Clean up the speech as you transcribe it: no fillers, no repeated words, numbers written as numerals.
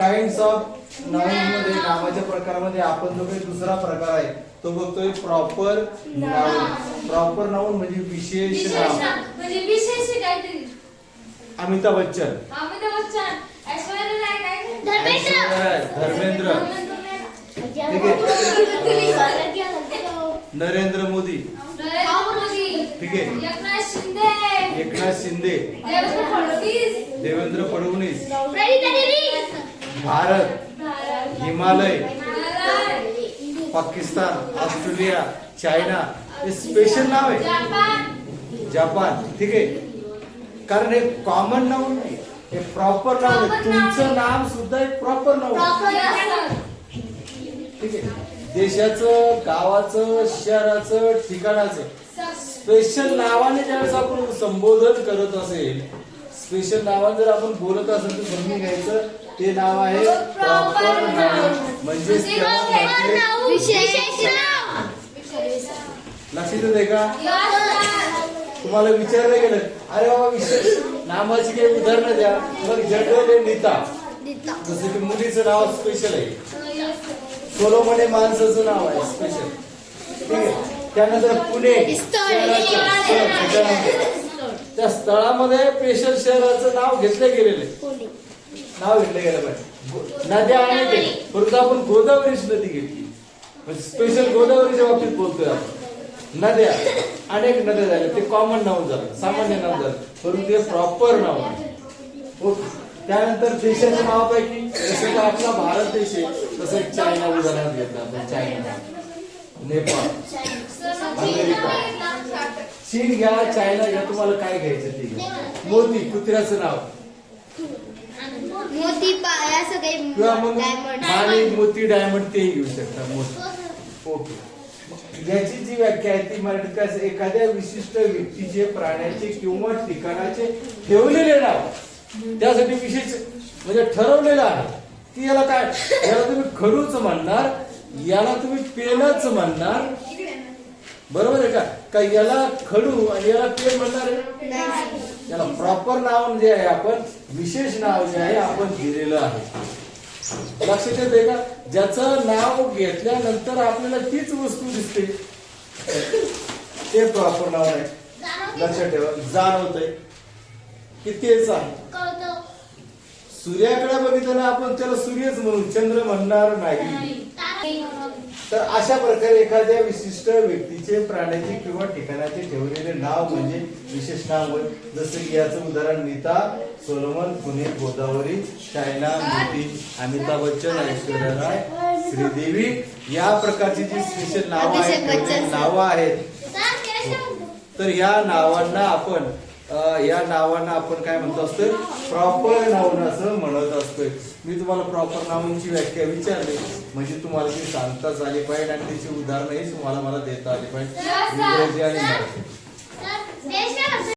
Kinds of noun मध्ये नावाच्या प्रकारामध्ये आपण जो काही दुसरा प्रकार आहे तो बघतोय प्रॉपर नाउन. प्रॉपर नाउन म्हणजे विशेष नाव. म्हणजे विशेष काहीतरी. अमिताभ बच्चन, ऐश्वर्या राय काय? धर्मेंद्र, ठीक आहे, नरेंद्र मोदी, ठीक आहे, एकनाथ शिंदे, देवेंद्र फडणवीस, भारत, हिमालय, पाकिस्तान, ऑस्ट्रेलिया, चायना, हे स्पेशल नाव आहे. जपान, ठीक आहे, कारण हे कॉमन नाव नाही, हे प्रॉपर नाव आहे. तुमचं नाव सुद्धा एक प्रॉपर नाव आहे, ठीक आहे. देशाचं, गावाचं, शहराचं, ठिकाणाचं स्पेशल नावाने ज्यावेळेस आपण संबोधन करत असेल, स्पेशल नावाने जर आपण बोलत असेल तर समजून घ्यायचं ते नाव आहे प्रॉपर नाव. म्हणजे लक्षात येते का? तुम्हाला विचारलं गेलं अरे बाबा विशेष नामाची काही उदाहरणं द्या, मग जनरल नीता, जसं की मुलीचं नाव स्पेशल आहे, सोलोमन हे माणसाचं नाव आहे स्पेशल, ठीक आहे. त्यानंतर पुणे त्या स्थळामध्ये स्पेशल शहराचं नाव घेतलं गेलेलं आहे, नाव घेतलं गेलं पाहिजे. नद्या अनेक, परंतु आपण गोदावरीच नदी घेतली, म्हणजे स्पेशल गोदावरीच्या बाबतीत बोलतोय आपण. नद्या अनेक नद्या झाल्या, ते कॉमन नाव झालं, सामान्य नाव झालं, परंतु ते प्रॉपर नाव आहे. ओके. त्यानंतर देशाच्या नावापैकी जसं का आपला भारत देश आहे तसं चायना उदाहरणात घेतलं आपण. चायना, नेपाळ, अमेरिका, चीन घ्या, चायना घ्या, तुम्हाला काय घ्यायचं ते घ्या. मोती, कुत्र्याचं नाव, किंवा मग माणिक, मोती, डायमंड ते घेऊ शकता. मोती. ओके. याची जी व्याख्या आहे ती मराठीत काय, एखाद्या विशिष्ट व्यक्तीचे, प्राण्याचे किंवा ठिकाणाचे ठेवलेले नाव, त्यासाठी विशेष म्हणजे ठरवलेलं आहे की याला काय, याला तुम्ही खडूच म्हणणार, याला तुम्ही पेनच म्हणणार, बरोबर आहे का याला खडू आणि याला पेन म्हणणार आहे. याला प्रॉपर नाव जे आहे, आपण विशेष नाव जे आहे आपण दिलेलं आहे. लक्षात येते का? ज्याचं नाव घेतल्यानंतर आपल्याला तीच वस्तू दिसते ते प्रॉपर नाव आहे. लक्षात ठेवा, जाणवतंय की तेच आहे. सूर्याकडे बघितलं आपण त्याला सूर्यच म्हणू, चंद्र म्हणणार नाही. तर अशा प्रकारे एखाद्या विशिष्ट व्यक्तीचे, प्राण्याचे किंवा ठिकाणाचे ठेवलेले नाव म्हणजे विशेष नाव होय. जसं की याचं उदाहरण नीता, सोलोमन, पुणे, गोदावरी, चायना, मोती, अमिताभ बच्चन, ऐश्वर्या राय, श्रीदेवी, या प्रकारची जी स्पेशल नावं आहेत, तर या नावांना आपण काय म्हणतो असतोय, प्रॉपर नाउन असं म्हणत असतोय. मी तुम्हाला प्रॉपर नाउनची व्याख्या विचारली म्हणजे तुम्हाला ती सांगताच आली पाहिजे आणि त्याची उदाहरणंही तुम्हाला मला देता आली पाहिजे, इंग्रजी आणि मराठी.